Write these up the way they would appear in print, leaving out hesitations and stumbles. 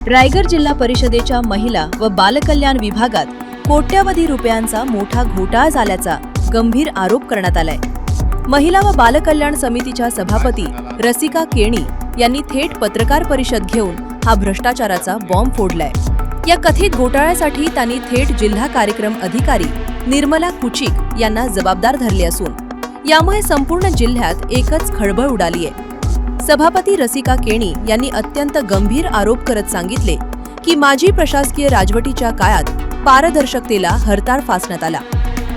रायगड जिल्हा परिषदेच्या महिला व बालकल्याण विभागात कोट्यवधी रुपयांचा मोठा घोटाळा झाल्याचा गंभीर आरोप करण्यात आलाय। महिला व बालकल्याण समितीच्या सभापती रसिका केणी यांनी थेट पत्रकार परिषद घेऊन हा भ्रष्टाचाराचा बॉम्ब फोडलाय। या कथित घोटाळ्यासाठी त्यांनी थेट जिल्हा कार्यक्रम अधिकारी निर्मला कुचिक यांना जबाबदार धरले असून यामुळे संपूर्ण जिल्ह्यात एकच खळबळ उडाली आहे। सभापती रसिका केणी यांनी अत्यंत गंभीर आरोप करत सांगितले की माजी प्रशासकीय राजवटीच्या काळात पारदर्शकतेला हरताळ फासण्यात आला।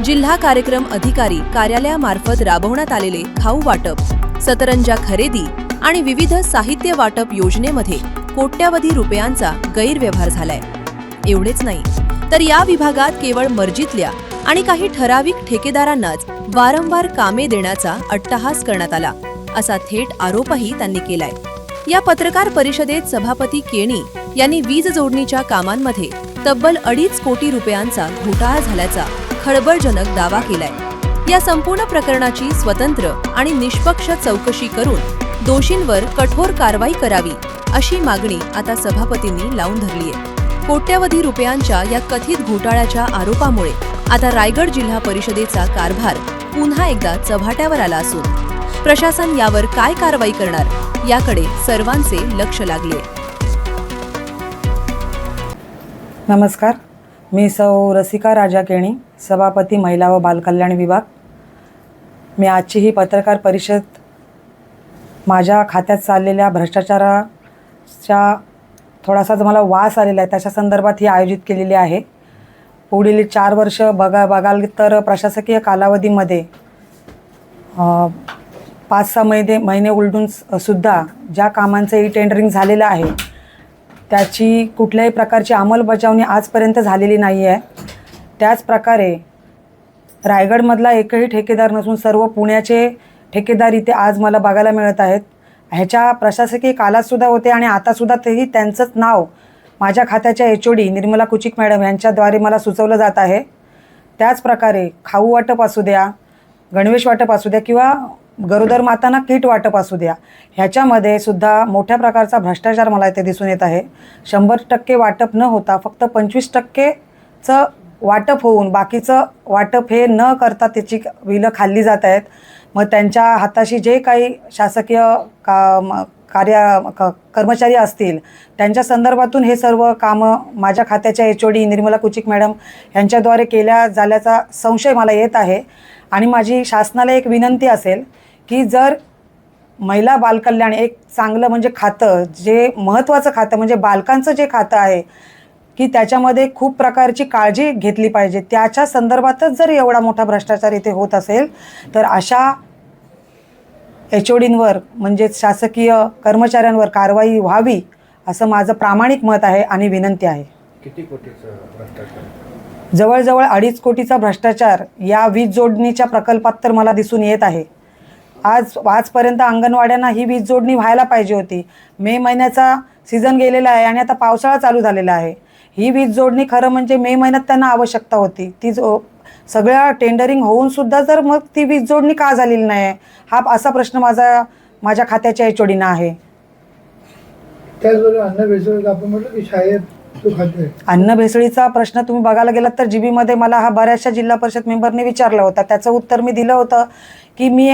जिल्हा कार्यक्रम अधिकारी कार्यालयामार्फत राबवण्यात आलेले खाऊ वाटप, सतरंजा खरेदी आणि विविध साहित्य वाटप योजनेमध्ये कोट्यवधी रुपयांचा गैरव्यवहार झालाय। एवढेच नाही तर या विभागात केवळ मर्जीतल्या आणि काही ठराविक ठेकेदारांनाच वारंवार कामे देण्याचा अट्टहास करण्यात आला असा थेट आरोपही त्यांनी केलाय। या पत्रकार परिषदेत सभापती केणी यांनी वीज जोडणीच्या कामांमध्ये तब्बल 2.5 कोटी रुपयांचा घोटाळा झाल्याचा खळबळजनक दावा केलाय। या संपूर्ण प्रकरणाची स्वतंत्र आणि निष्पक्ष चौकशी करून दोषींवर कठोर कारवाई करावी अशी मागणी आता सभापतींनी लावून धरली आहे। कोट्यवधी रुपयांच्या या कथित घोटाळ्याच्या आरोपामुळे आता रायगड जिल्हा परिषदेचा कारभार पुन्हा एकदा चव्हाट्यावर आला असून प्रशासन यावर काय कारवाई करणार याकडे सर्वांचे लक्ष लागले। नमस्कार, मी सौ रसिका राजा केणी, सभापती महिला व बालकल्याण विभाग। मी आजची ही पत्रकार परिषद माझ्या खात्यात चाललेल्या भ्रष्टाचाराच्या थोडासा जो मला वास आलेला आहे त्याच्या संदर्भात ही आयोजित केलेली आहे। पुढील 4 वर्ष बघाल तर प्रशासकीय कालावधीमध्ये 5-6 महिने उलटून सुद्धा ज्या कामांचं टेंडरिंग झालेलं आहे त्याची कुठल्याही प्रकारची अंमलबजावणी आजपर्यंत झालेली नाही आहे। त्याच प्रकारे रायगडमधला एकही ठेकेदार नसून सर्व पुण्याचे ठेकेदार इथे आज मला बघायला मिळत आहेत। ह्याच्या प्रशासकीय कालातसुद्धा होते आणि आतासुद्धा तेही त्यांचंच नाव माझ्या खात्याच्या HOD निर्मला कुचिक मॅडम यांच्याद्वारे मला सुचवलं जात आहे। त्याच प्रकारे खाऊ वाटप असू द्या, गणवेश वाटप असू द्या किंवा गरोदर मातांना किट वाटप असू द्या, ह्याच्यामध्ये सुद्धा मोठ्या प्रकारचा भ्रष्टाचार मला इथे दिसून येत आहे। 100% वाटप न होता फक्त 25%चं वाटप होऊन बाकीचं वाटप हे न करता त्याची बिलं खाल्ली जात आहेत। मग त्यांच्या हाताशी जे काही शासकीय कर्मचारी असतील त्यांच्या संदर्भातून हे सर्व कामं माझ्या खात्याच्या HOD निर्मला कुचिक मॅडम यांच्याद्वारे केल्या झाल्याचा संशय मला येत आहे। आणि माझी शासनाला एक विनंती असेल की जर महिला बालकल्याण एक चांगलं म्हणजे खातं, जे महत्त्वाचं खातं म्हणजे बालकांचं जे खातं आहे की त्याच्यामध्ये खूप प्रकारची काळजी घेतली पाहिजे, त्याच्या संदर्भातच जर एवढा मोठा भ्रष्टाचार इथे होत असेल तर अशा HODंवर म्हणजे शासकीय कर्मचाऱ्यांवर कारवाई व्हावी असं माझं प्रामाणिक मत आहे आणि विनंती आहे। किती कोटीचा भ्रष्टाचार? जवळजवळ 2.5 कोटीचा भ्रष्टाचार या वीज जोडणीच्या प्रकल्पात तर मला दिसून येत आहे। आजपर्यंत अंगणवाड्यांना ही वीज जोडणी व्हायला पाहिजे होती। मे महिन्याचा सीझन गेलेला आहे आणि आता पावसाळा चालू झालेला आहे। ही वीज जोडणी खरं म्हणजे मे महिन्यात त्यांना आवश्यकता होती। ती सगळ्या टेंडरिंग होऊन सुद्धा जर मग ती वीज जोडणी का झालेली नाही हा असा प्रश्न माझ्या खात्याच्या HODना आहे। त्याचबरोबर अन्न भेसळ आपण म्हटलं की शाळेत अन्न भेसळीचा प्रश्न तुम्ही बघायला गेलात तर GB मध्ये मला हा बऱ्याचशा जिल्हा परिषद मेंबरने विचारला होता। त्याचं उत्तर मी दिलं होतं की मी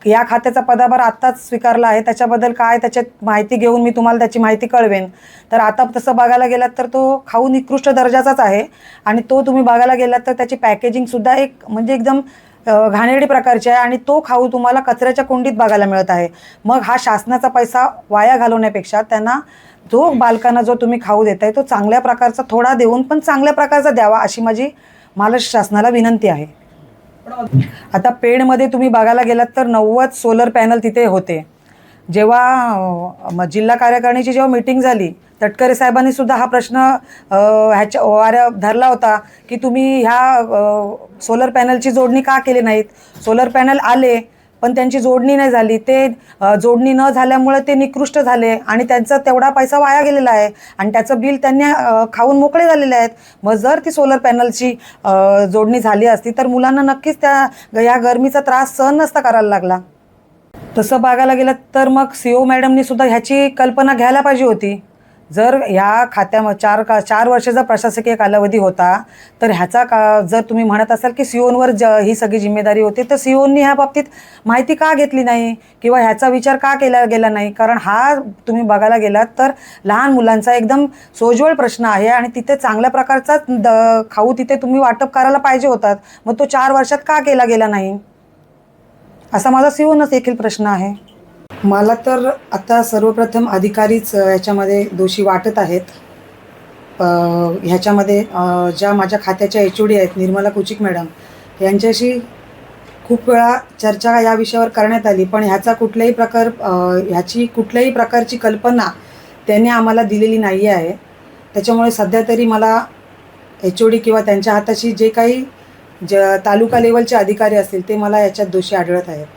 या खात्याचा पदाभार आत्ताच स्वीकारला आहे, त्याच्याबद्दल काय त्याच्यात माहिती घेऊन मी तुम्हाला त्याची माहिती कळवेन। तर आता तसं बघायला गेलात तर तो खाऊ निकृष्ट दर्जाचाच आहे आणि तो तुम्ही बघायला गेलात तर त्याची पॅकेजिंगसुद्धा एक म्हणजे एकदम घाणेरडी प्रकारची आहे आणि तो खाऊ तुम्हाला कचऱ्याच्या कुंडीत बघायला मिळत आहे। मग हा शासनाचा पैसा वाया घालवण्यापेक्षा त्यांना जो बालकांना जो तुम्ही खाऊ देताय तो चांगल्या प्रकारचा थोडा देऊन पण चांगल्या प्रकारचा द्यावा अशी माझी महाराष्ट्र शासनाला विनंती आहे। आता पेडमध्ये तुम्ही बघायला गेलात तर 90 सोलर पॅनल तिथे होते। जेव्हा जिल्हा कार्यकारिणीची जेव्हा मीटिंग झाली तटकरे साहेबांनी सुद्धा हा प्रश्न धरला होता की तुम्ही ह्या सोलर पॅनलची जोडणी का केली नाहीत। सोलर पॅनल आले पण त्यांची जोडणी नाही झाली, ते जोडणी न झाल्यामुळे ते निकृष्ट झाले आणि त्यांचा तेवढा पैसा वाया गेलेला आहे आणि त्याचं बिल त्यांनी खाऊन मोकळे झालेले आहेत। मग जर ती सोलर पॅनलची जोडणी झाली असती तर मुलांना नक्कीच या गरमीचा त्रास सहन नसता करायला लागला। तसं बघायला गेलं तर मग CO मॅडमनी सुद्धा ह्याची कल्पना घ्यायला पाहिजे होती। जर ह्या चार वर्षाचा प्रशासकीय कालावधी होता, तर ह्याचा जर तुम्ही म्हणत असाल की सीओनवर ही सगळी जिम्मेदारी होती, तर सीओनी ह्या बाबतीत माहिती का घेतली नाही किंवा ह्याचा विचार का केला गेला नाही? कारण हा तुम्ही बघायला गेलात तर लहान मुलांचा एकदम सोज्वळ प्रश्न आहे आणि तिथे चांगल्या प्रकारचा खाऊ तिथे तुम्ही वाटप करायला पाहिजे होतात. मग तो 4 वर्षात का केला गेला नाही, असा माझा सीओनच देखील प्रश्न आहे. मला तर आता सर्वप्रथम अधिकारीच ह्याच्यामध्ये दोषी वाटत आहेत. ह्याच्यामध्ये ज्या माझ्या खात्याच्या HOD आहेत निर्मला कुचिक मॅडम, यांच्याशी खूप वेळा चर्चा या विषयावर करण्यात आली, पण ह्याची कुठल्याही प्रकारची कल्पना त्यांनी आम्हाला दिलेली नाही आहे. त्याच्यामुळे सध्या तरी मला HOD किंवा त्यांच्या हाताशी जे काही तालुका लेवलचे अधिकारी असतील ते मला याच्यात दोषी आढळत आहेत.